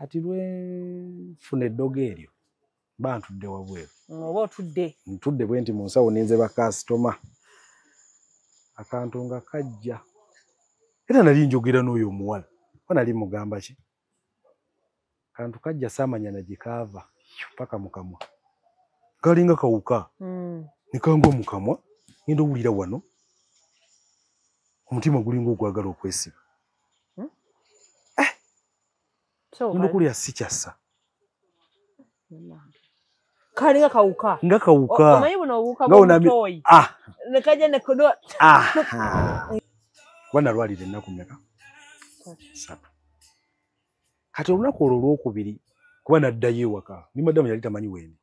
kati lwe funa eddogo eryo bantudde wabweru oba otudde ntudde bwe nti mu nsawo ninze bakasitoma akantu nga kajja era nali njogera n'oyo omuwala oba nali mugamba ki kantu kajja saamanya na gye kaava paka mu kamwa kalinga kawuka ne kangwa mu kamwa ngenda owulira wano omutima gulinga ogwagala okwesiba ngenda okulya si kyassa kalinga kawuka nga kawuka omanyi buno obuwuka bw'omutoyi ne kajja ne kuno kuba nalwalira ennaku mmeka 3 kati olunaku olwo olwokubiri kuba naddayo ewaka ni madamu yali tamanyi wendi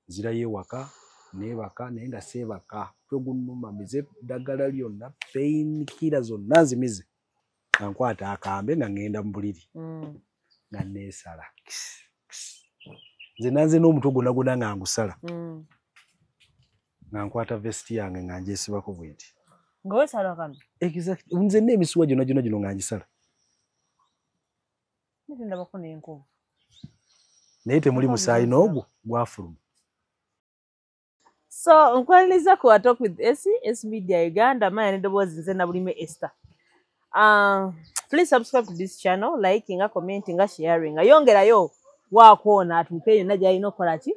nzirayo ewaka neebaka naye nga seebaka twegunnuma mize eddagala lyonna painkiller zonna nzimize nga nkwata akambe nga ŋŋenda mu buliri nga neesala nze nanze n'omutwe gwonna nga ngusala nga nkwata vesti yange nga ngyesibako bweti nga weesala kano nze n'emisuwa gyonna gino nga ngisala ndabako n'enkovu naye temuli musaayi n'ogwo gwafuluma. So nkwaliriza ku Talk with S Media Uganda maya n'eddoboozi nze Nabulime Esther. Please subscribe to this channel, liking, commenting, sharing. Yongerayo wakoona atuuke yonna gy'alina okukola ki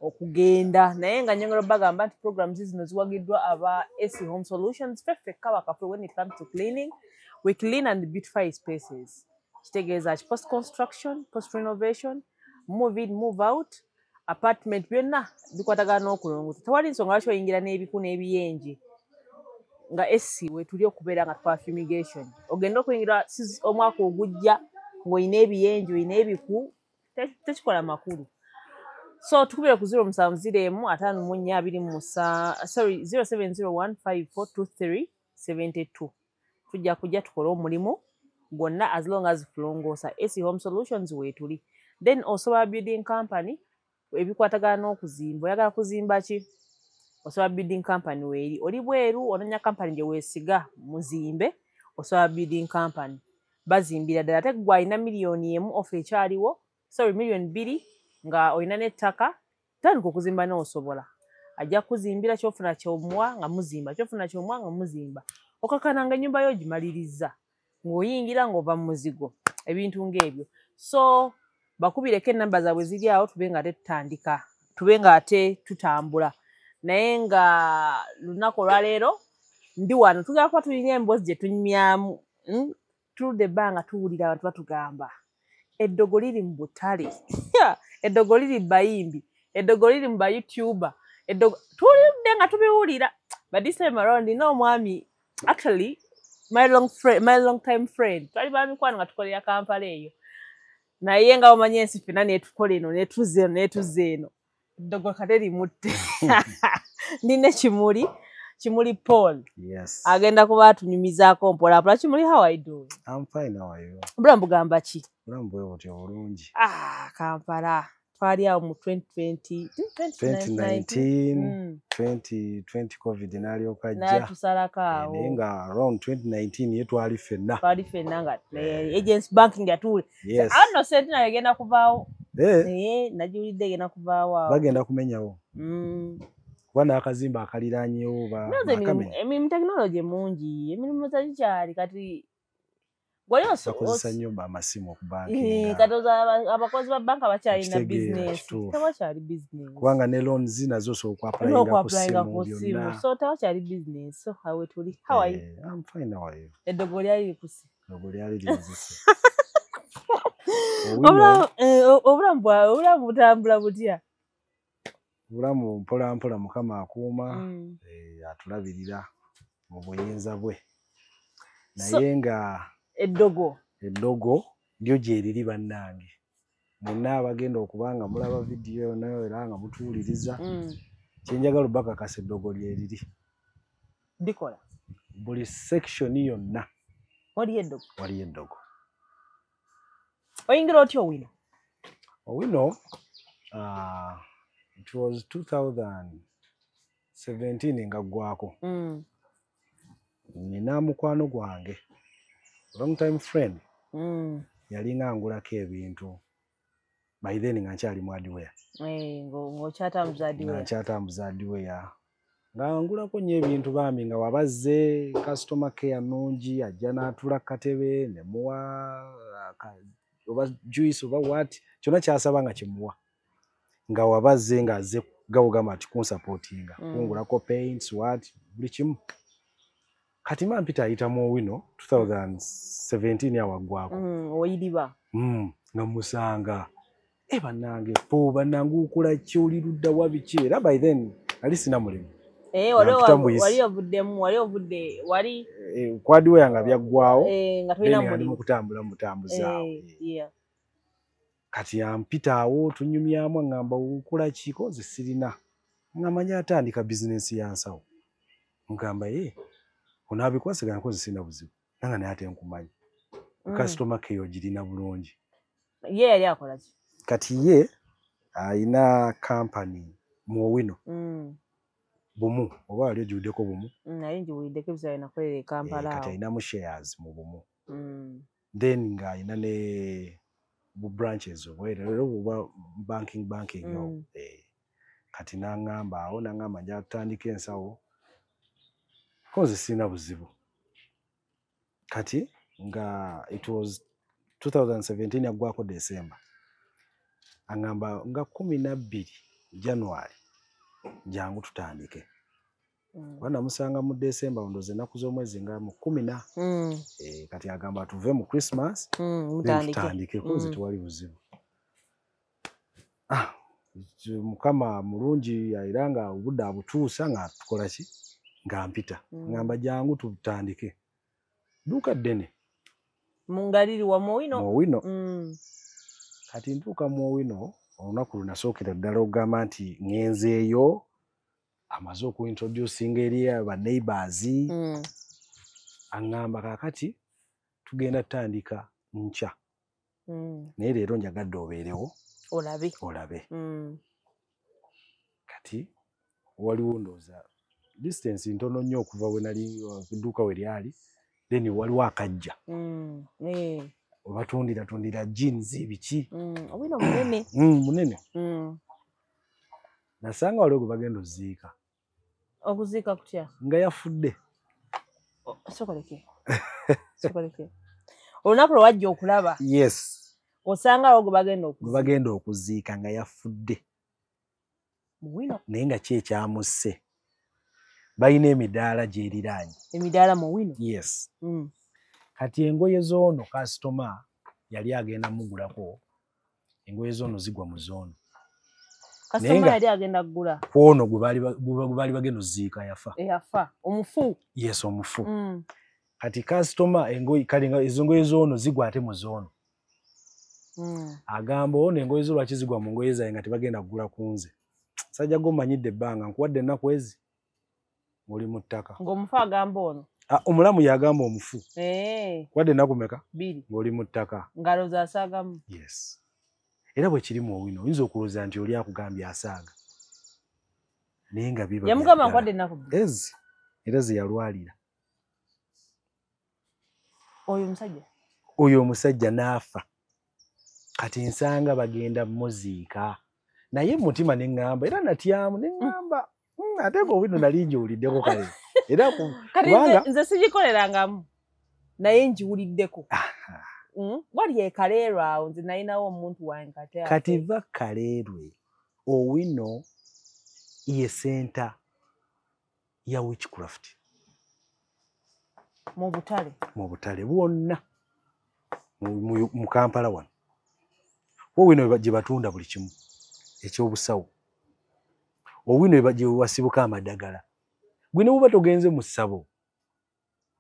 okugenda naye nga nyongera bagamba nti programs zino ziwagiddwa aba AC Home Solutions feffekka bakafwe when it comes to cleaning. We clean and beautify spaces. Kitegeeza ki post construction, post renovation, move in, move out, apartment byonna bikwatagana n'okulongosa. Tewali nsonga lwaki oyingira n'ebiku n'ebiyenje nga AC wetuli okubeera nga tukola fumigation. Ogenda okuyingira omwaka ogujja ng'olina ebiyenje olina ebiku tekikola makulu. So tukubira ku 0701542372 tujja kujja tukole omulimu gwonna as long as tulongoosa. AC Home Solutions wetuli. Then osobola building company ebikwatagana n'okuzimba. Oyagala kuzimba ki? Osobola building company weeri. Oli bweru ononya company gye weesiga muzimbe. Osobola building company. Bazimbira ddala ate gwe alina miliyoni emu ofa ekyaliwo. Miliyoni 2 nga olina n'ettaka tandika okuzimba n'osobola. Ajja kuzimbira kyofuna kyomuwa nga muzimba. Kyofuna kyomuwa nga muzimba. Okakana nga ennyumba yo ogimaliriza. Ng'oyingira ng'ova mu muzigo. Ebintu ng'ebyo. So bakubireko ennamba zaabwe ziri awo tube nga ate tutandika. Tube nga ate tutambula. Naye nga lunaku olwaleero ndi wano tugenda kuba tulina emboozi gye tunyumyamu. Tuludde ebbanga tuwulira abantu batugamba eddogo liri mu butale. Eddogo liri mu bayimbi. Eddogo liri mu bayutuba. Tuludde nga tubiwulira. But this time around n'omwami actually my long time friend. Twali bamikwano nga tukolera Kampala eyo. Naye nga omanyi ensi ffenna neetukola eno neetuzza eno. Eddogo kate limutte. Nina Kimuli Paul. Yes. Agenda kuba atunyumizaako mpola. Kimuli, how are you doing? I'm fine, how are you? Obulamu bugamba ki? Obulamu bwe butyo bulungi. Kampala. Twali awo mu 2019. 2020 COVID n'alyoka ajja. N'atusalako awo. Naye nga around 2019 ye twali ffenna. Twali ffenna nga agency banking yatuule. Yes. Ano sente nayo egenda kuvaawo. Naye nagiwulidde egenda kuvaawo awo. Bagenda kumenyawo. Kuba n'akazimba akaliraanyewo bakamenya. Emirimu tekinologi mungi. Emirimu tegikyali kati bakozesa nnyo amasimu okubankinga. Kati abakozi ba banka bakyalina bizinesi. Tewakyali bizinesi. Kubanga ne loans nazo osobola okuaplayinga ku simu. So tewakyali bizinesi. So awe tuli. How are you? I'm fine, how are you? Eddogo lyali likusi. Eddogo lyali linzise. Obulamu butambula butya? Obulamu mpola mpola Mukama akuuma atulabirira mu buyinza bwe. Naye nga eddogo lyo gye liri bannange. Mwenna abagenda okubanga mulaba vidiyo nayo era nga mutuwuliriza. Kyenjagala bakakasa eddogo lye liri. Likola. Buli section yonna. Waliyo eddogo. Waliyo eddogo. Oyingira otya owino? Owino, it was 2017 nga gwako. Nina mukwano gwange. Long time friend. yali ngangulako ebintu by then nga nkyali mu hardware ng'okyatambuza hardware ngangulako nnyo ebintu bambi nga wabazze customer care nnungi ajja n'atula ku katebe ne muwa oba juice oba what kyonna kyasaba nga kimuwa nga wabazze ng'azze gawugamba ati kunsupportinga kungulako paints what buli kimu kati Mampita ayita mu Owino 2017 yawaggwako oyiriba nga musanga bannange po bannange ukula ki oli ludda wa biki era by then ali sina mulimu wali ovudde wali kwadiwe yanga byaggwawo nga tulina mulimu mukutambula mutambuzaawo kati yampita awo tunyumyamu ngamba ukula ki koze sirina ngamanya atandika bizinesi yansawo ngamba onabikwasigana koze sirina buzibu nanga naye ate nkumanyi customer care ogirina bulungi ye yali akola ki kati ye ayina company mu Owino Bumu oba wali ogiwuddeko Bumu naye ngiwuddeko ebisala nakolera e Kampala kati ayinamu shares mu Bumu then ng'ayina ne bu branches oba banking kati n'angamba awo n'angamba nja kutandika ensawo koze sirina buzibu kati nga it was 2017 yaggwako December angamba nga 12 January jangu tutandike wana musanga mu December ondoze ennaku z'omwezi nga mu 14 kati agamba tuve mu Christmas tutandike koze tewali buzibu Mukama mulungi era nga obudde abutuusa nga tukola ki nga mpita ngamba jangu tutandike duka ddene mungaliri wa mu Owino kati ntuuka mu Owino olunaku lunasookera ddala okugamba nti ngenzeeyo amaze okuintroducinga eri aba neighbors aŋŋamba kaakati tugenda tutandika nkya naye leero njagadde obeerewo olabe kati waliwo ndooza distance ntono nnyo okuva we nali edduuka we lyali then waliwo akajja obatundira jeans biki Owino munene munene nasanga waliwo gwe bagenda oziika okuziika kutya nga yafudde sokoleke olunaku lwe wajja okulaba yes osanga awo gwe bagenda okuziika nga yafudde Owino naye nga ki ekyamusse balina emidaala gyeriraanye emidaala mu Owino yes kati engoye z'ono kasitoma yali agenda mugulako engoye z'ono zigwa mu z'ono kasitoma yali agenda kugula kwono gwe baali bagenda oziika yafa omufu yes omufu kati kasitoma ezo ngoye z'ono zigwa ate mu z'ono agamba ono engoye zo lwaki zigwa mu ngoye zaye nga tebagenda kugula ku nze sajja gomanyidde ebbanga nkuwadde ennaku ezi ng'oli mu ttaka ng'omufu agamba ono omulamu yagamba omufu wadde ennaku meka 2 ng'oli mu ttaka ngalo zasaagamu yes era bwe kiri mu Owino oyinza okulowooza nti oli akugambye asaaga naye nga biba yamugamba nkwadde ennaku 2 era ze yalwalira oyo omusajja n'afa kati nsanga bagenda muziika naye mutima neŋŋamba era natyamu neŋŋamba ate Owino nali njiwuliddeko kale era kubanga nze sigikolerangamu naye njiwuliddeko wali ekaleerwa awo nze nalinawo omuntu wange kati va kaleerwe Owino ye senta ya witchcraft mu butale bwonna mu Kampala wano Owino gye batunda buli kimu ekyobusawo Owino gye wasibuka amadagala gwe ne buba togenze mu ssabo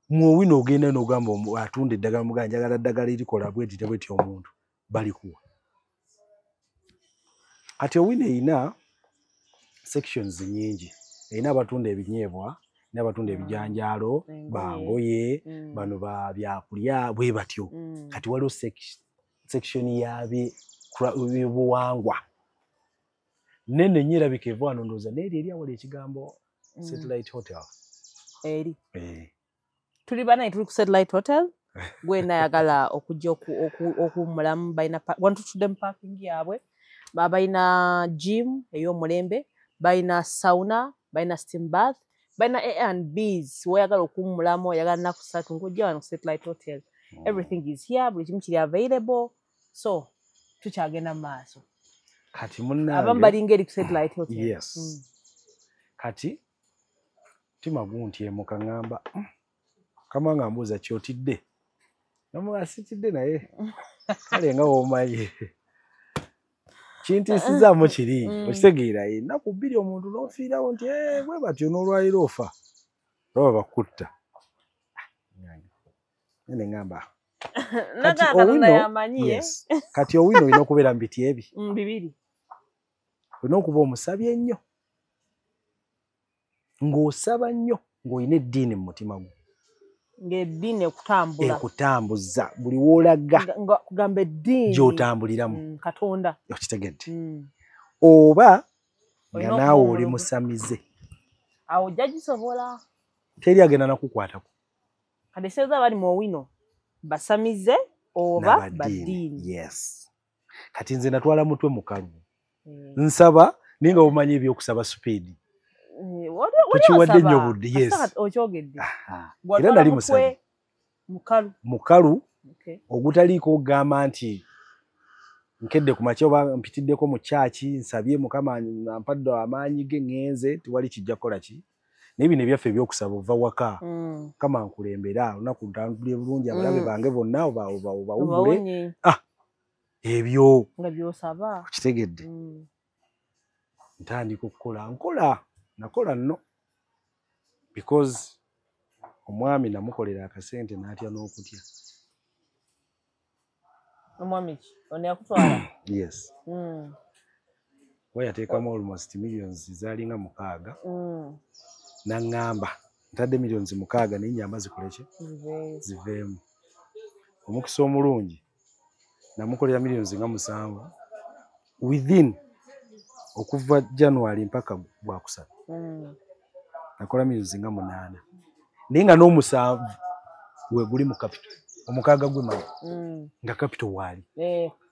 mu Owino ogenda n'ogamba atunda eddagala muganja njagala ddagala erikola bwetite bweti omuntu balikuwa kati Owino erina sections nyingi erina abatunda ebinyeebwa n'abatunda ebijanjaalo bangoye bano byakulya bwe batyo kati waliwo section y'ebyobuwangwa nene nyirabika eva wano ndowooza n'eri eri awali ekigambo Satellite Hotel eri tuli bana tuli ku Satellite Hotel gwena ayagala okujja okuwummulamu balina wantutuddemu parking yaabwe balina gym ey'omulembe balina sauna balina steam bath balina A&Bs woyagala okuwummulamu oyagala nnaku 3 ng'ojja wano ku Satellite Hotel everything is here buli kimu kiri available so tukyagenda mu maaso kati munnange abamu balinga eri ku Satellite Hotel. Yes. Kati timaguntye mukangamba kama ngambuza kyotidde namuga sitidde naye kale nga womaye kintisizaamu kiri okitegeera ennaku bbiri omuntu n'ofiirawo nti bwe batyo n'olwaliro ofa oba bakutta nene ngamba kati owino olina okubeera mu biti ebi bibiri olina okuba omusabye ennyo ng'osaba nnyo ng'olina eddiini mu mutima gwo ng'eddiini ekutambuza buli w'olaga kugamba eddiini gy'otambuliramu Katonda okitegedde oba nga naawe oli musamize awo ojja gisobola teri agenda nakukwatako kati seeza bali mu owino basamize oba baddiini. Yes. Kati nze natwala mutwe mukalu nsaba ninga omanyi ebyokusaba supeedi tukiwadde nnyo budde. Yes. Okyogedde era nali musabe mukalu ogutaliiko ogamba nti nkedde ku makya oba mpitiddeko mu kyaki nsabye mukama ampadde amaanyi ge ŋŋenze tiwali kijja kukola ki naye bino ebyaffe ebyokusaba ova waka kama nkulembera olunaku ntambulire bulungi abalabe bange bonna obawummule ebyo nga byosaba kitegedde ntandika okukola nakola nno because omwami namukolera akasente n'atya n'okutya. Omwami ki ono yakutwala? Yes. We yateekamu almost millions zaalinga 6 n'aŋŋamba ntadde millions 6 naye nyamba zikole ki ziveemu. Omukisa omulungi namukolera millions nga 7 within okuva January mpaka Gwakusatu nakola millions nga 8 naye nga n'omusanvu we guli mu capital omukaaga gwe mali nga capital waali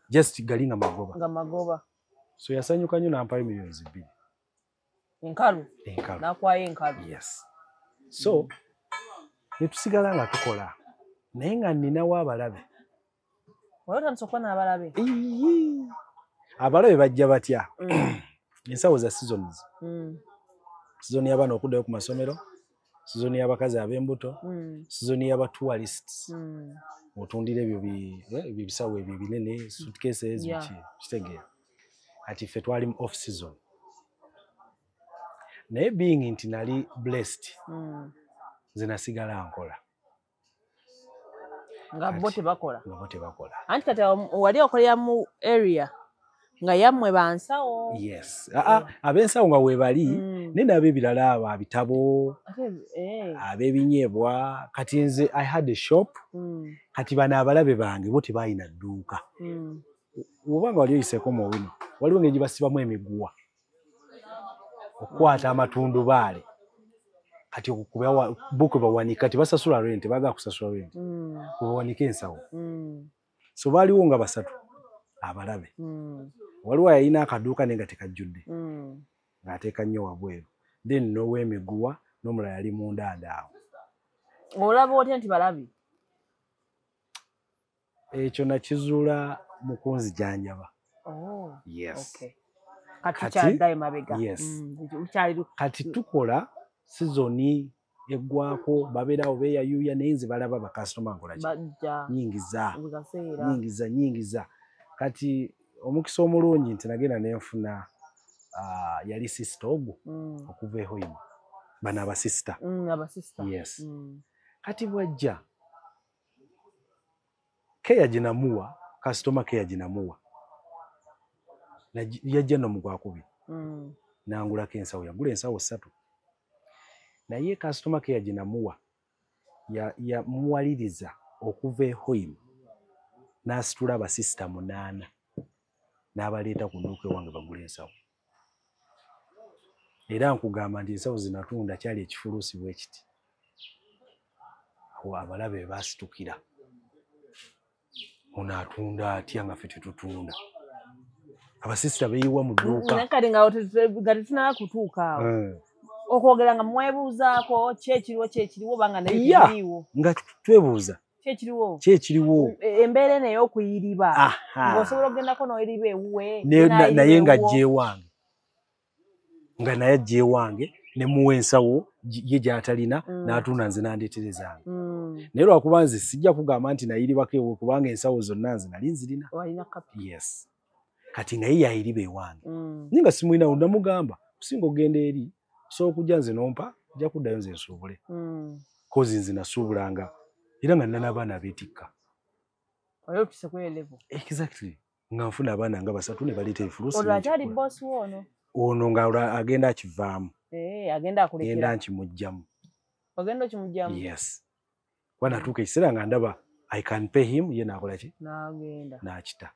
just gali nga magoba so yasanyuka nnyo n'ampayo millions 2 enkalu nakwayo enkalu. Yes. So netusigala nga tukola naye nga nninawo abalabe. Olwotandisa okuba n'abalabe? Abalabe bajja batya ensawo za seasons. Season y'abaana okuddayo ku masomero, season y'abakazi ab'embuto, season y'abatourists otundira ebyo bisawo ebyo binene suitcases biki kitegeera ati ffe twali mu off season naye being nti nali blessed nze nasigala nkola nga bo tebakola anti kati wali okolera mu area nga yammwe bansawo. Yes. Ab'ensawo nga weebali naye n'ab'ebirala abo abitabo ab'ebinyeebwa kati nze I had a shop kati bano abalabe bange bo tebalina dduuka oba nga wali oyiseeko mu wino waliwo ngeri gye basibamu emiguwa okukwata amatundubaale kati buko bawanika tebasasula rent baagala kusasula rent bawanika ensawo so baaliwo nga 3 abalabe waliwo yalina akaduuka naye nga tekajjudde ng'ateeka nnyo wabweru then n'ow'emiguwa n'omulala yali mundanda awo. Olaba otya nti balabi? Ekyo nakizuula mu kunzijanjaba. Yes. Kati tukola sizoni eggwako babeerawo beeyayuuya naye nze balaba bakasitoma nkola ki nyingiza kati omukisa omulungi nti nagenda nenfuna yali sister ogwo okuva ehoima bano abasista. Yes. Kati bwajja keya ginamuwa kasitoma keya ginamuwa yajja no mu Gwakubiri nangulako ensawo yagula ensawo 3 naye kasitoma keya ginamuwa yamuwaliriza okuva ehoima n'asitula abasista 8 n'abaleeta ku nduuka ewange bagula ensawo era nkugamba nti ensawo zinatunda kyali ekifuluusi bwe kiti awo abalabe baasitukira ono atunda atya nga ffe tetutunda abasisita beeyiwa mu dduuka kati nga tetunaba kutuuka awo okwogera nga mwebuuzaako kyekiriwo banga nayo nga twebuuza kyekiriwo embeera eno ey'okuyiriba ng'osobola okugendako n'oyiriba ewuwe naye nga ajjeewange nga naye ajjeewange ne muwa ensawo ye gy'atalina n'atunda nze nandeeterezanga naye lwakuba nze sijja kugamba nti nayiribako ewe kubanga ensawo zonna nze nali nzirina yes kati nga ye yayiriba ewange naye nga simulina namugamba kusinga okugenda eri so okujja nze nompa nja kuddayo nze nsuubule kozi nze nasuubulanga era nga nina n'abaana abeetikka exactly nga nfuna abaana nga basatu ne baleeta efulusi ono nga agenda akivaamu genda nkimugjamu yes wanatuuka ekiseera nga ndaba I can pay him ye naakola ki n'akita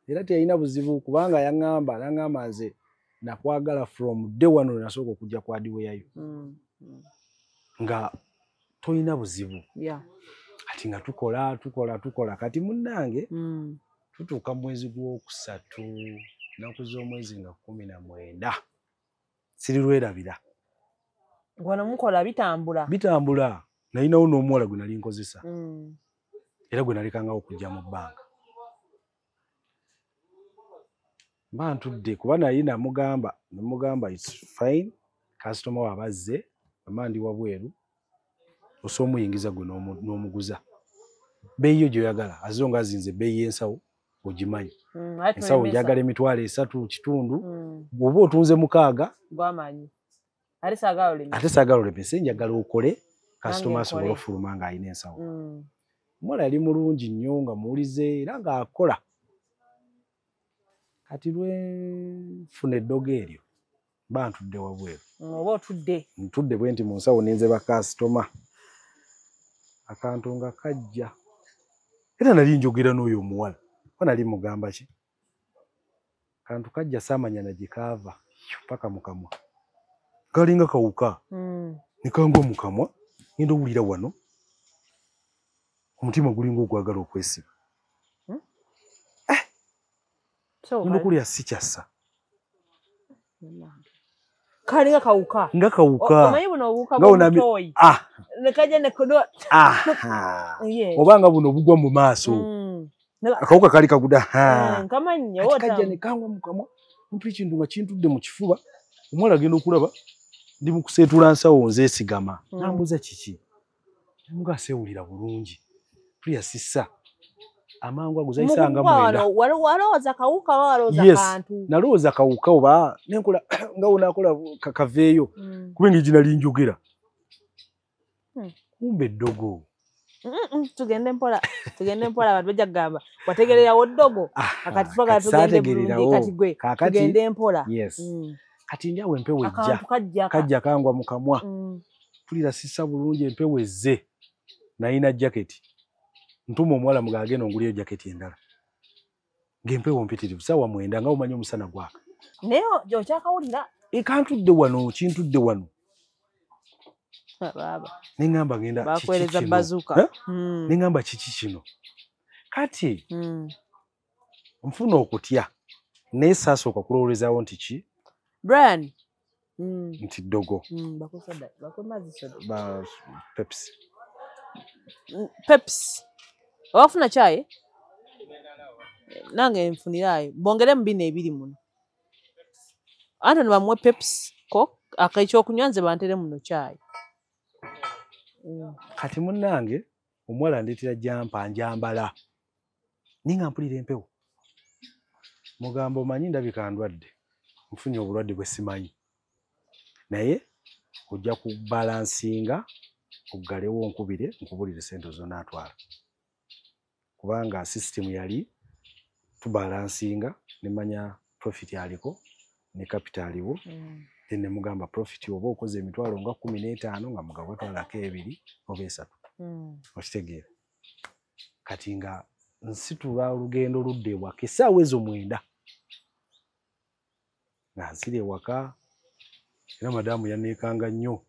era teyalina buzibu kubanga yaŋŋamba nze nakwagala from day one nasooka okujja ku hardware nga tolina buzibu kati nga tukola kati munnange tutuuka mu mwezi gwokusatu ennaku z'omwezi nga 19 siri lwerabira wano mukola bitambula nalinawo n'omuwala gwe nali nkozesa era gwe nalekangawo okujja mu bbanka mba ntudde kuba naye namugamba it's fine kasitoma we abazze ama ndi wabweru osobola omuyingiza gwe n'omuguza beeyi yo gy'oyagala azzo nga azinze beeyi y'ensawo ogimanyi ensawo njagala emitwalo 3 kitundu bw'oba otunze 6 ate saagala olemese njagala okole kasitoma asobola ofuluma ng'alina ensawo omuwala yali mulungi nnyo nga muwulize era ng'akola kati lwenfuna eddogo eryo mba ntudde wabweru ntudde bwe nti mu nsawo ninze bakasitoma akantu nga kajja era nali njogera n'oyo omuwala kuba nali mugamba ki kantu kajja saamanya na gye kaava paka mu kamwa kalinga kawuka ne kangwa mu kamwa ngenda owulira wano omutima gulinga ogwagala okwesiba ngenda okulya si kyassa kalinga kawuka nga kawuka omanyi buno obuwuka bw'omutoyi ne kajja ne kodo obanga buno bugwa mu maaso akawuka kali kaguda kamanya kajja ne kangwa mu kamwa muntu ekintu nga kintudde mu kifuba omuwala agenda okulaba ndi mu kuseetula nsawo nzeesigama nambuza kiki muga aseewulira bulungi tulya sissa amangu ago zayisanga mwenda walowooza kawuka walowooza kantu nalowooza kawuka oba nenkola nga wonakola kakaveeyo kuba engeri nali njogera kumbe eddogo tugende mpola abantu bajja kugamba wategererawo ddogo akati twagala tugende bulungi kati gwe tugende mpola kati njawo empewo ejja kajja kangwa mu kamwa tulira sissa bulungi empewo ezze nayina jaketi ntuma omuwala mugaage nonguliyo jaketi endala ng'empewo mpitirivu ssaawa 9 nga omanyi omusana gwaka naye okyakawulira kantudde wano kintudde wano neŋŋamba genda bakwereza bazuka neŋŋamba kiki kino kati nfuna okutya naye saasooka kulowolezaawo nti ki Brian nti ddogo Pepsi wafuna chai nange nfunirayo bongere mu 2 muno Antoni bamwe Pepsi ko akaichokunywa nze bantere muno chai kati munnange omuwala ndeetera jampa njambala ninga mpulira empewo mugamba omanyi ndabika ndwadde nfunye obulwadde bwe simanyi naye ojja kubalansinga oggalewo nkubulire sente zonaatwala kubanga system yali tubalansinga nemanya profit aliko ne capital aliwo ne mugamba profit oba okoze emitwalo nga 15 nga mugabo twalako 2 oba 3 okitegeera kati nga nsitula olugendo ludde ewaka essaawa ezo 9 nga nsiri ewaka era madamu yaneekanga nnyo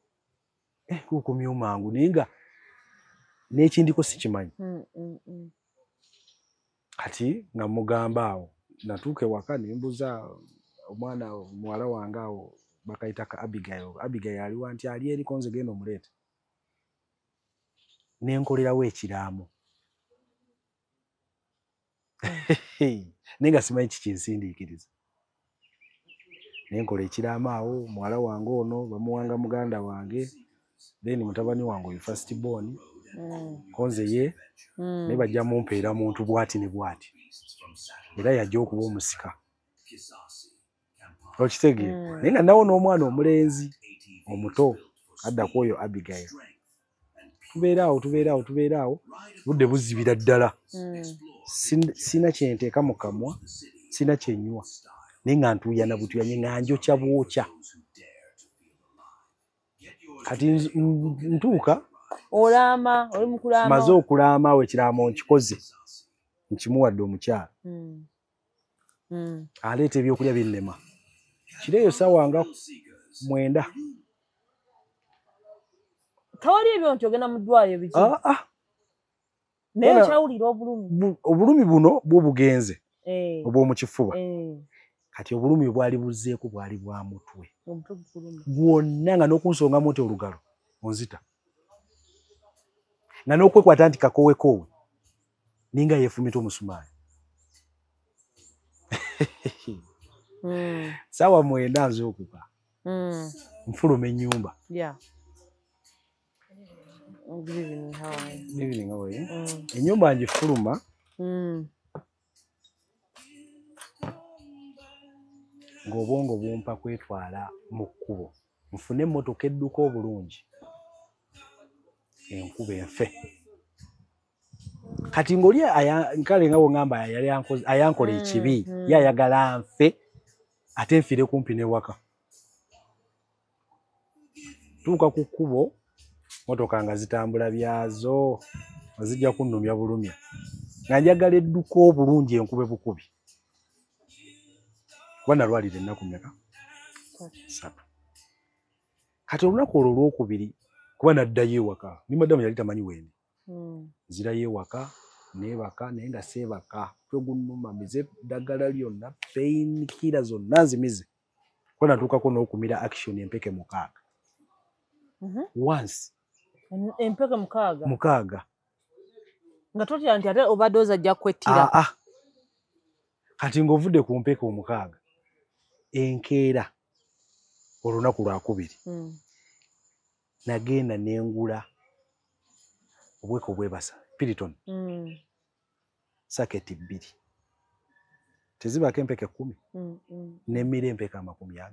kukomya omangu naye nga n'ekindiko sikimanyi kati nga mugamba awo natuuka ewaka ne mbuza omwana muwala wange awo bakayita ka Abigail aliwa nti ali eriko nze genda omuleeta ne nkolerawo ekiraamo naye nga simanyi kikinsindiikiriza ne nkola ekiraamo awo muwala wange ono bamuwanga muganda wange then mutabani wange oyo first born konze ye ne bajja mumpeera muntu bwati ne bwati era yajja okuba omusika okitegeera naye nga nawo n'omwana omulenzi omuto adda ku oyo Abigail tubeera awo budde buzibira ddala sina kyenteeka mu kamwa sina kyenywa naye nga ntuuyana butuyanye nga njokya bwokya kati ntuuka olama oli mukulama maze okulaama awo ekiraamo nkikoze nkimuwadde omukyala aleeta ebyokulya binnema kireeyo ssaawa nga 9 tawali ebyo nti ogenda mu ddwaliro biki naye okyawulira obulumi buno bwo bugenze obw'omu kifuba kati obulumi bwali buzzeeko bwali bwa mutwe gwonna nga n'okunsongamu nti olugalo onzita nga n'okwekwata nti kakowekoowe ninga yeefumita omusumaali ssaawa 9 nzookuka nfuluma ennyumba ennyumba ngifuluma ng'obwongo bumpa kwetwala mu kkubo nfune emmotoka edduka obulungi enkuba enfe kati ng'oli nkale nga bw'ŋŋamba ayankola ekibi ye ayagala nfe ate nfiire kumpi n'ewaka tuuka ku kkubo motoka nga zitambula byazo nga zijja kunnumya bulumya nga njagala edduka obulungi enkube bukubi kuba nalwalira ennaku mmeka 3 kati olunaku olwo olwokubiri kuba naddayo ewaka ni madamu yali tamanyi wendi nzirayo ewaka neebaka naye nga seebaka twegunnuma mize ddagala lyonna painkira zonna nzimize kuba natuukako n'okumira action empeke 6 once empeke 6 nga totya nti ate overdose ajja kwettira kati ng'ovudde ku mpeke 6 enkeera olunaku lwakubiri nagenda nengula obweko bwebasa Piriton saketi 2 tezibako empeke 10 nemira empeke 40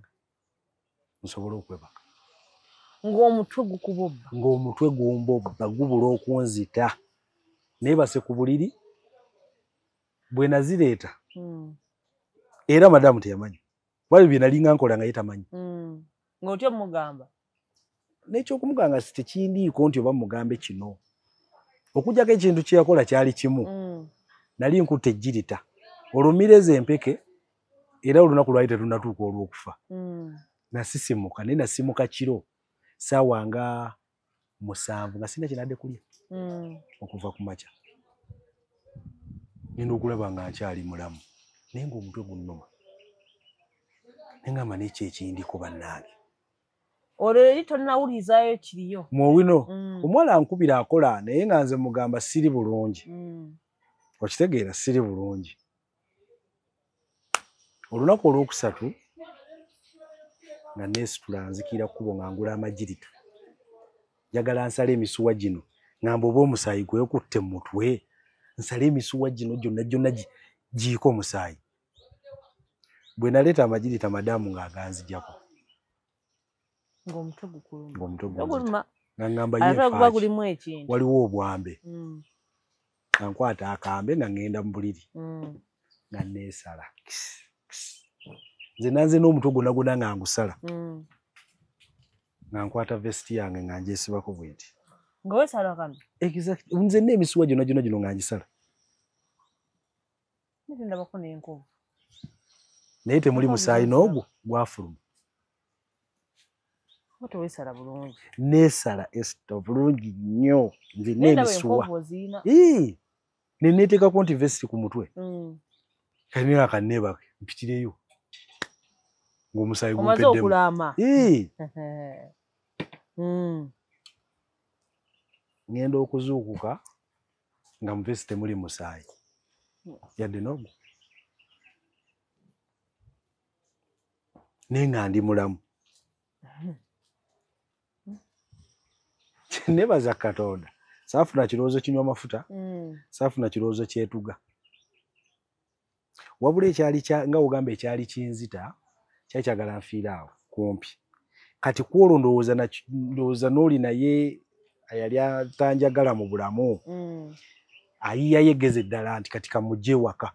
nsobole okwebaka ng'omutwe gumbobba gubula okunzita neebase ku buliri bwe nazireeta era madamu teyamanyi wali bye nalinga nkola nga ye tamanyi ng'otyo mugamba n'ekyokumugamba si tekindiiko nti oba mugambe kino okugjako ekintu kye yakola kyali kimu nali nkutte ejjirita olumireza empeke era olunaku lwali terunnatuuka olw'okufa nasisimuka naye nasimuka kiro ssaawa nga 7 nga sina kinadde kulya okuva ku makya ngenda okulaba nga nkyali mulamu naye ng'omutwe gunnuma naye ngamba n'ekyo ekindiko bannange olwo eri tonnawulizaayo kiriyo muwino omuwala ankubira akola naye nga nze mugamba siri bulungi okitegeera siri bulungi olunaku olwokusatu nga neesitula nzikira kkubo nga ngula amagirita njagala nsala emisuwa gino ngamba oba omusaayi gwekutte mu mutwe nsala emisuwa gino gyonna giiko omusaayi bwe naleeta amagirita madamu ng'aganzijjako ng'omutwe gukuluma nga ngamba yefaaki waliwo obwambe nga nkwata akambe nga ngenda mu buliri nga neesala nze nanze n'omutwe gwonna nga ngusala nga nkwata vesti yange nga ngyesibako bwenti nga weesala kano nze n'emisuwa gyonna gino nga ngisala ndabako n'enkovu naye temuli musaayi n'ogwo gwafuluma Oto wesala bulungi. Nesala Esther bulungi nnyo. Nze n'emisuwa. Ne neteekako nti vesti ku mutwe. Kani akaneba mpitireyo. Ng'omusayi gumpedde. Omaze okulama. Ngenda okuzuukuka nga mu vesti temuli musaayi. Yadde n'ogwo. Nenga ndi mulamu. Nebaza Katonda. Saafuna kirowoozo kinywa mafuta. Saafuna kirowoozo kyetuga. Wabula ekyali nga ogamba ekyali kinzita kyali kyagala nfiira awo kumpi. Kati kwolwo ndowooza n'oli naye yali atanjagala mu bulamu. Ayiya yeggeze ddala nti kati kamujje waka.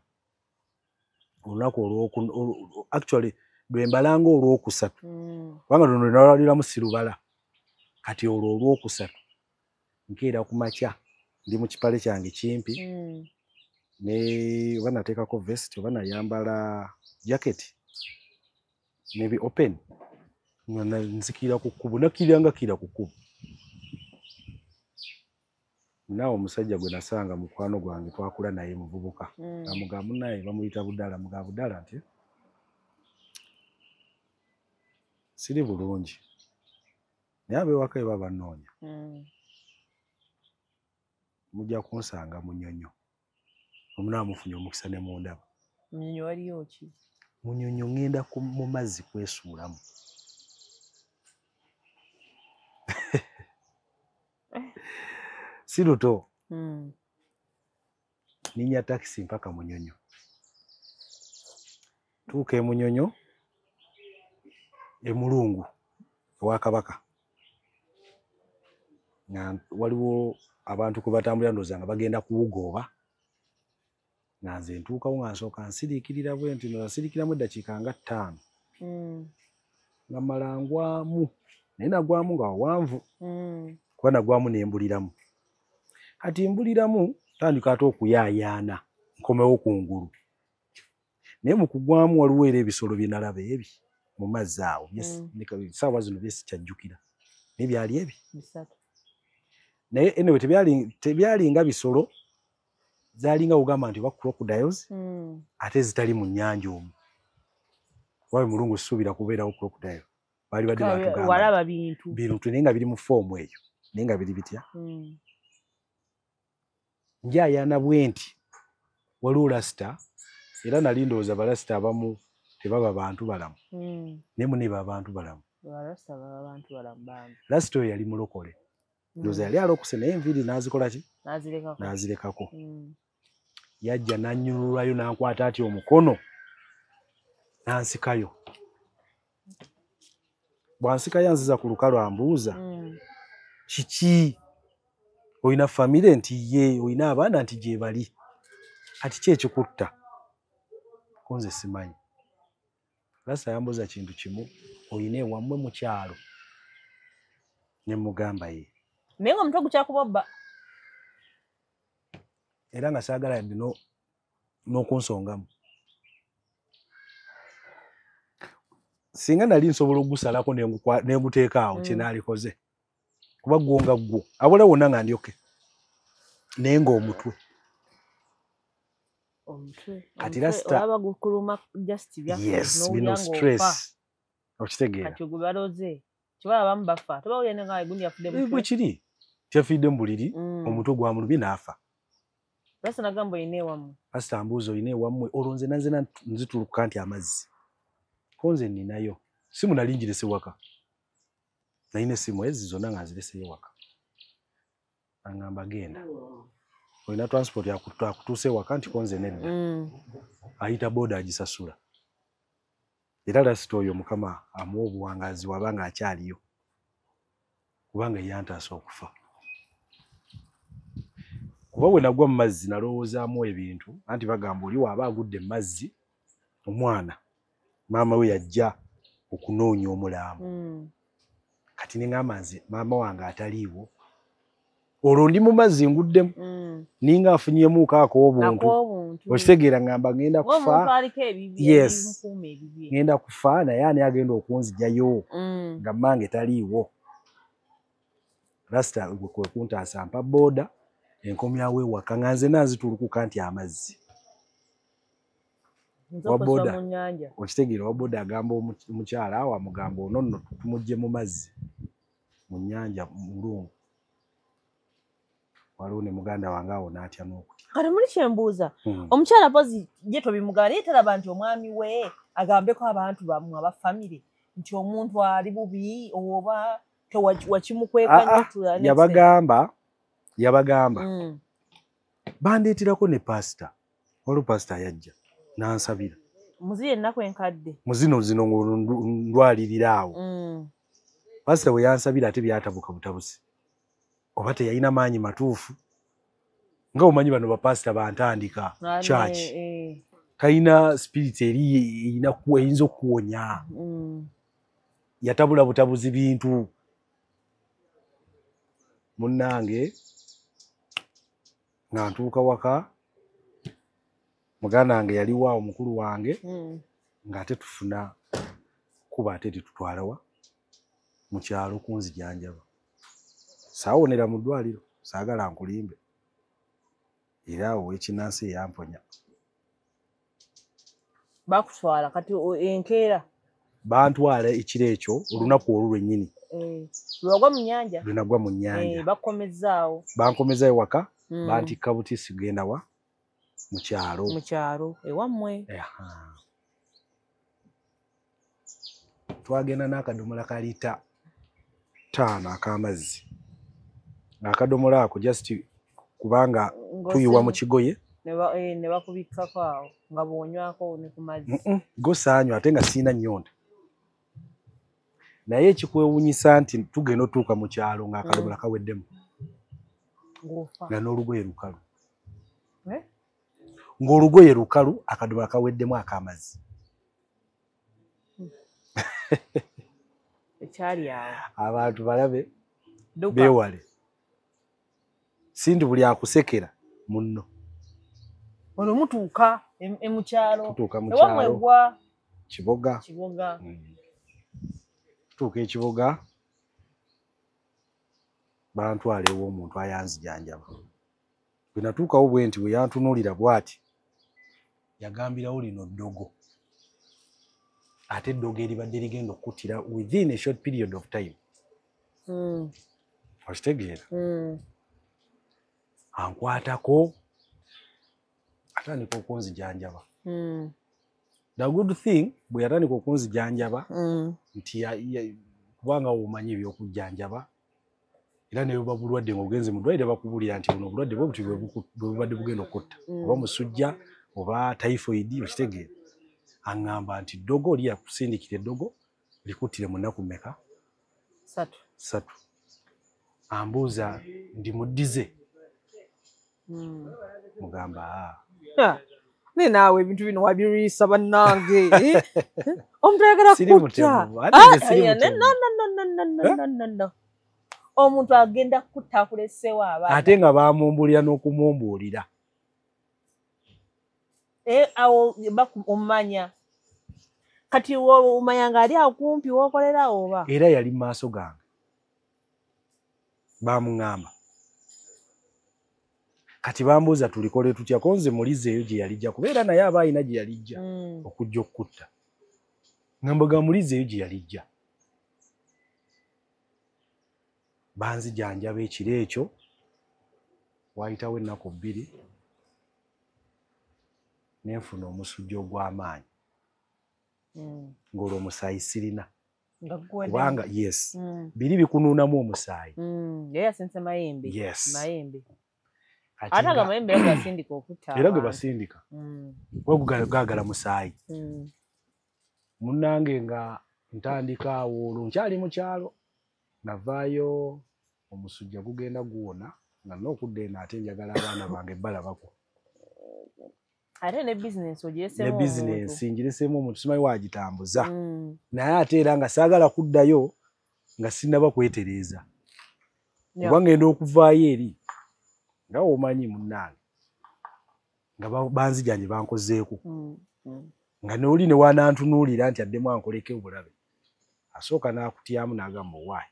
Olunaku actually lwe mbalanga olwokusatu. Kubanga luno nalwaliramu sirubala. Kati olwo olwokusatu. Nkeera ku makya ndi mu kipale kyange kimpi. Ne oba nateekako vest oba nayambala jacket. Maybe open. Nzikira ku kkubo. Nakiranga kira ku kkubo. Naawe omusajja gwe nasanga mukwano gwange twakula naye muvubuka. Amugamu naye bamuyita Budala. Mugamu Budala nti siri bulungi. Naye ab'ewaka bwe baba bannoonya. Mujja kunsanga Munyonyo. Omunaamufunye omukisa ne mundaba. Munyonyo waliyo ki? Munyonyo ngenda mu mazzi kwesuulamu. Si luto. Ninya takisi mpaka Munyonyo. Tuuka Munyonyo Mulungu ewa Kabaka. Waliwo abantu kwe batambulira ndowooza nga bagenda kuwugooba. Nga nze ntuukawo nga nsooka nsiriikirira bwe nti nsiriikiramu eddakiika nga 5. Nga mmala ngwamu. Naye nagwamu nga wawanvu. Kuba nagwamu ne mbuliramu. Kati mbuliramu tandika ate okuyaayaana nkomewo ku ngulu. Naye mu kugwamu waliwo era ebisolo bye nalaba ebi mu mazzi awo. Ssaawa zino bye sikyajjukira. Naye byali ebi. Naye anyway tebyali nga bisolo. Zaalinga ogamba nti oba crocodiles ate zitali mu nnyanja omwo. Wawe Mulungu sisuubira kubeerawo crocodile. Baali badde batugamba. Walaba bintu naye nga biri mu foomu eyo. Naye nga biri bitya. Njaayaana bwe nti waliwo lasita era nali ndowooza balasita abamu tebaba bantu balamu. Naye mune baba bantu balamu. Lasita oyo yali mulokole. Ndowooza yali alokose naye enviiri n'azikola ki? N'azirekako. Yajja n'annyululwayo n'ankwata ati omukono n'ansikayo. Bwansikayo anziza ku lukalu ambuuza kiki? Oyina famire nti ye, oyina abaana nti gye bali. Kati ki ekikutta? Ko nze simanyi. Lasita yambuuza kintu kimu, oyina ewammwe mu kyalo? Ne mugamba ye. Naye nga omutwe gukyakubobba. Era nga saagala yadde n'okunsongamu. Singa nali nsobola okugusalako ne nguteeka awo kye naalikoze. Kuba gwonga gwo. Abula wonna nga ndyoke. Naye ng'omutwe. Kati lasita. Olaba gukuluma just byaffe. Yes, bino stress. Okitegeera. Kati gwe baloze. Kibala abamu bafa. Tebawulira nga egundi yafudde mutwe. Bwe kiri. Kyafidde mu buliri, omutwe gwamulumye n'afa. Lasita nagamba oyina ewammwe. Lasita ambuuza oyina ewammwe. Olwo nze nanzena nzituluka nti amazzi. Ko nze ninayo. Simu nali ngirese waka. Nalina essimu ezi zonna nga nzireseyo waka. Angamba genda. Olina transport yakutuuse waka nti ko nze nedda. Ayita booda agisasula. Era lasita oyo Mukama amuwa obuwangazi waba nga akyaliyo. Kubanga yantaasa okufa. Kuba bwe nagwa mu mazzi nalowoozaamu ebintu anti bagamba oli waaba agudde mu mazzi omwana maama we yajja okunoonya omulamu. Kati ne ngamba nze maama wange ataliiwo. Olwo ndi mu mazzi nguddemu. Ninga afunyemuuko ak'obuntu. okitegeera ngamba ngenda kufa yes ebibye ngenda kufa naye ani agenda okunzijayo nga mmange taliiwo rasita kwe kuntaasa mpa booda enkomyawo ewaka nga nze nanzitulukuka nti amazzi waboda okitegeera waboda agamba omukyala awo amugamba ono nno tumugye mu mazzi mu nnyanja mulungu waliwo ne muganda wange awo n'atya n'okutya kati muli kyembuuza omukyala pozi ye tobimugamba naye talaba nti omwami we agambeko abantu bammwe abafamire nti omuntu ali bubi oba tewakimukweka yabagamba bandeeterako ne pasita waliwo pasita yajja nansabira muzire ennaku enkadde muzino ndwalirira awo pasita bwe yansabira ate byatabuka butabusi oba teyalina maanyi matuufu nga omanyi bano bapasita bantandika church kalina spirit eri eyinza okuwonya yatabula butabuzi bintu munnange nga ntuuka waka muganda wange yali waawo mukulu wange ng'ate tufuna kuba ate tetutwalawa mu kyalo kunzijanjaba saawonera mu ddwaliro saagala nkulimbe era awo ekinansi eyamponya bakutwala kati enkeera bantwala ekiro ekyo olunaku olwo lwennyini lwagwa mu nnyanja lwenagwa mu nnyanja bakomezaawo bankomezaayo waka bantikka butisi genda wa mu kyalo ewammwe twagenda n'akadomola ka liita 5 ak'amazzi ng'akadomola ako just kubanga tuyiwa mu kigoye ne bakubikkako awo nga bw'onywako ne ku mazzi go saanywa ate nga siina nnyonta naye ekikwewuunyisa nti tugenda otuuka mu kyalo ng'akadomola kaweddemu nga n'olugoye lukalu ng'olugoye lukalu akadomola kaweddemu ak'amazzi ekyali awo abantu balabe beewale sindi buli akusekera munno olwo mutuuka mu kyalo tutuuka mu kyalo kiboga tutuuka ekiboga bantwala ew'omuntu ayanzijanjaba bwe natuukawo bwe nti bwe yantunuulira bw'ati yagambirawo lino ddogo ate eddogo eribadde ligenda okuttira within a short period of time okitegeera ankwatako atandika okunzijanjaba the good thing bwe yatandika okunzijanjaba nti kubanga womanyi ebyokujjanjaba era ne buba bulwadde ng'ogenze mu ddwaliro bakubulira nti buno obulwadde bwe buti bwe bubadde bugenda okutta oba musujja oba typhoid okitegeera aŋŋamba nti ddogo oli yakusindikira eddogo likuttire mu nnaku mmeka 3 ambuuza ndi muddize mugamba ne naawe ebintu bino wabiriisa bannange omuntu ayagala kutta omuntu agenda kutta akulesewo abaana ate nga bamumbuulira n'okumumbuulira awo omumanya kati omanya nga ali awo kumpi w'okolera oba era yali mu maaso gange bamuŋŋamba kati bambuuza tulikole tutya ko nze mulizeeyo gye yalijja kubeera naye aba alina gye yalijja okujja okukutta ŋŋamba ga mulizeeyo gye yalijja banzijanjaba ekiro ekyo waayitawo ennaku 2 nenfuna omusujja ogw'amaanyi ng'olwo omusaayi sirina kubanga yes 2 bikunuunamu omusaayi yasense mayembe ate aga mayembe gasindika okutta era ge basindika gaagala musaayi munnange nga ntandika awo olwo nkyali mu kyalo navaayo omusujja gugenda guwona nga n'okudda eno ate njagala abaana bange balabako ate ne bizinensi ogireseemu ne bizinensi ngireseemu omuntu simanyi waagitambuza naye ate era nga saagala kuddayo nga sinnaba kwetereeza kuba ngenda okuvaayo eri nga womanyi munnange nga banzijanje bankozeeko nga n'oli ne wanantunuulira nti addemu ankoleko obulabe asooka n'akutyamu n'agamba owaayi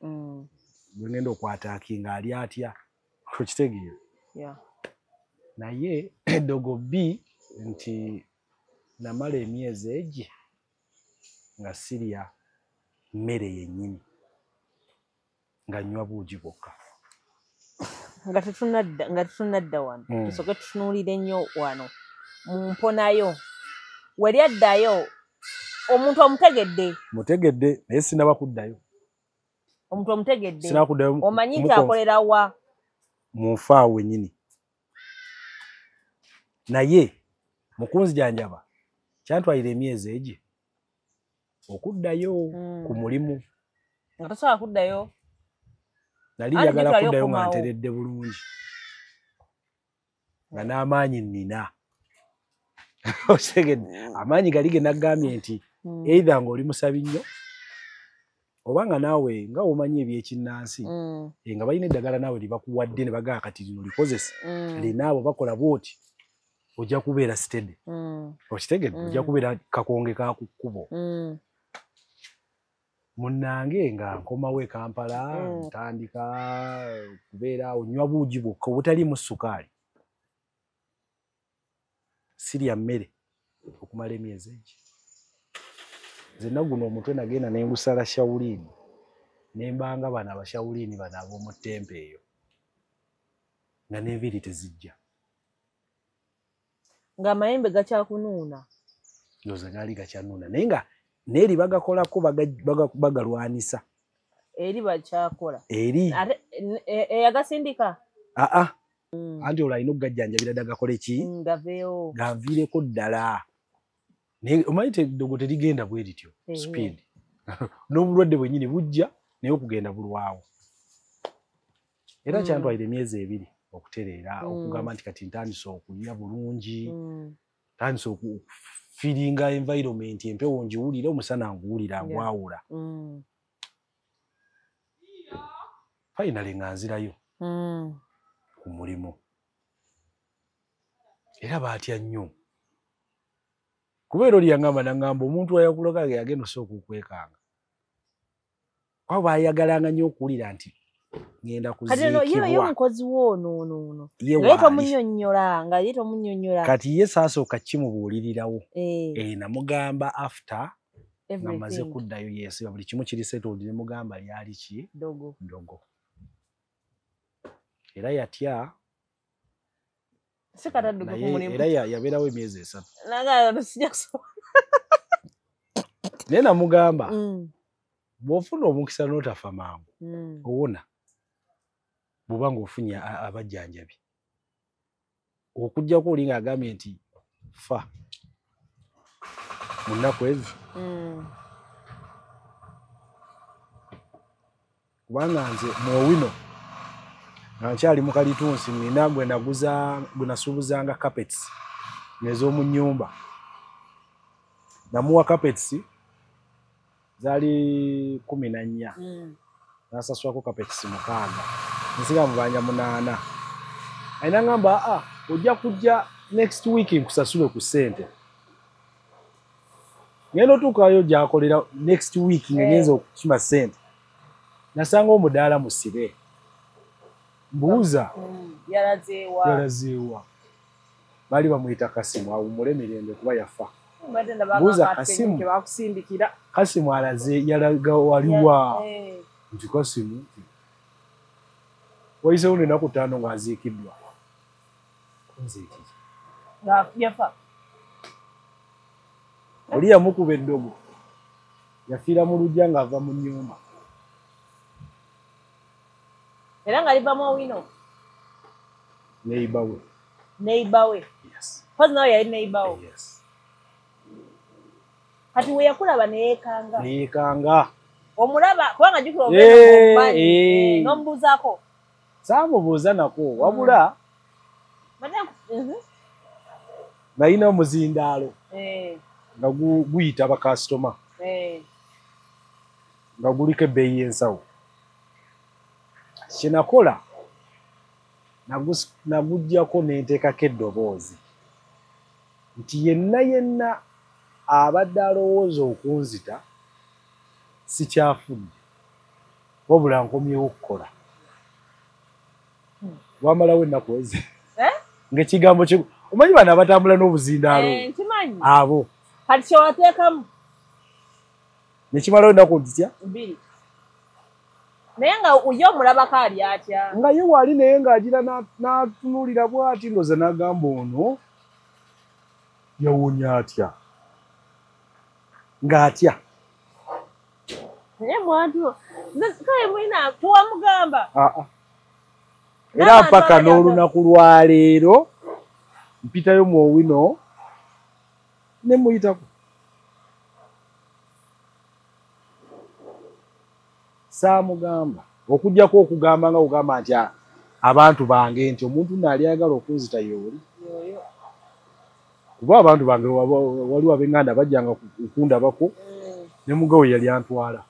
bwe ngenda okwataakinga ali atya okitegeera naye eddogo bbi nti namala emyezi egi nga sirya mmere yennyini nga nnywa buugi bwokka nga tetunadda wano tusooke tutunuulire nnyo wano mu mponayo weri addayo omuntu mutegedde naye sinaba kuddayo omuntu omutegedde sinakuddayo omanyi nti akolera wa mu nfaawe nnyini naye mukunzijanjaba kyantwalira emyezi egi okuddayo ku mulimu nga tosobola kuddayo nali njagala kuddayo nga nteredde bulungi nga n'amaanyi nnina osegedde amaanyi gali ge naggambye nti either ng'oli musabi nnyo oba nga naawe nga omanyi ebyekinnansi nga balina eddagala naawe libakuwadde ne bagamba kati lino likozese linaabo bakola bwoti ojja kubeera steady okitegedde ojja kubeera kakonge ka ku kkubo munnange nga nkomawo e Kampala ntandika kubeera onywa buugi bwokka obutaliimu sukaali sirya mmere okumala emyezi egi nzenna guno omutwe nagenda ne ngusala shawuliini ne mbanga bano abashawuliini bano ab'omu ttempe eyo nga n'enviiri tezijja ng'amayembe gakyakunuuna ndowooza gaali gakyanuuna naye nga n'eri bagakolako bagalwanisa eri bakyakola eri eyagasindika anti olwo alina okugajjanjabira ddala gakole ki gaveewo ganviireko ddala naye omanyi eddogo terigenda bwe lityo speed n'obulwadde bwennyini bujja naye okugenda bulwawo era kyantwalira emyezi 2 okutereera okugamba nti kati ntandise okulya bulungi ntandise okufiringa environment empewo ngiwulire omusana nguwulira ngwawula finally nga nzirayo ku mulimu era baatya nnyo kubeera oli yangamba nangamba omuntu ayakulaka yagenda osooka okwekanga kwa baayagalanga nnyo okuwulira nti ngenda kuziikibwa ye mukozi woono nga ye tomunnyonnyola kati ye saasooka kimubuulirirawo namugamba after nga maze kuddayo yeesiba buli kimu kiri settled ne mugamba lyali ki dogo era yatya era yabeerawo emyezi 3 naye namugamba bw'ofuna omukisa n'otafa mangu owona bw'oba ng'ofunye abajjanjabi okuggyako oli ng'agambye nti fa mu nnaku ezo kubanga nze muowino nga nkyali mu kalitunsi nina gwe nasuubuzanga carpets ez'omu nnyumba namuwa carpets zaali 14 nasaswako carpets 6 nsiga mu banja 8 alina ngamba ojja kujja next week nkusasule ku ssente ngenda otuukayo gyakolera next week nga ngenza okukima ssente nasanga omudaala musibe mbuuza yalazeewa baali bamuyita Kasimu awummule emirembe kuba yafa mbuuza Kasimu yalaga waliwa nti Kasimu wayiseewo n'ennaku 5 ng'aziikiddwa yafa oli yamukuba eddogo yafiira mu lujja ng'ava mu nnyumba era nga livamu owino neighbor we pozi nawe yali neighbor we kati we yakulaba neyeekanga omulaba kubanga jukira omumanyi n'omubuuzaako saamubuuza nako wabula nalina omuzindaalo nga guyita bakasitoma nga guliko ebbeeyi y'ensawo kyenakola naguggyako n'enteekako eddoboozi nti yenna abadde alowooza okunzita sikyafudde wabula nkomyewo okukola wamalawo ennaku ezi ng'ekigambo kye omanyi bano abatambula n'obuzindaalo abo kati kyewateekamu nekimalawo ennaku zitya 2 naye nga ujja omulabako ali atya nga ye waali naye ng'agira n'atunuulira bw'ati ndoza n'agamba ono yawunya atya ng'atya naye mwantu kale mwina tewamugamba era mpaka n'olunaku lwaleero mpitayo mu Owino ne muyitako saamugamba okuggyako okugamba nga kugamba nti abantu bange nti omuntu naali ayagala okunzita yooli kuba abantu bange waliwo ab'enganda bajjanga okundabako ne mugawe yali antwala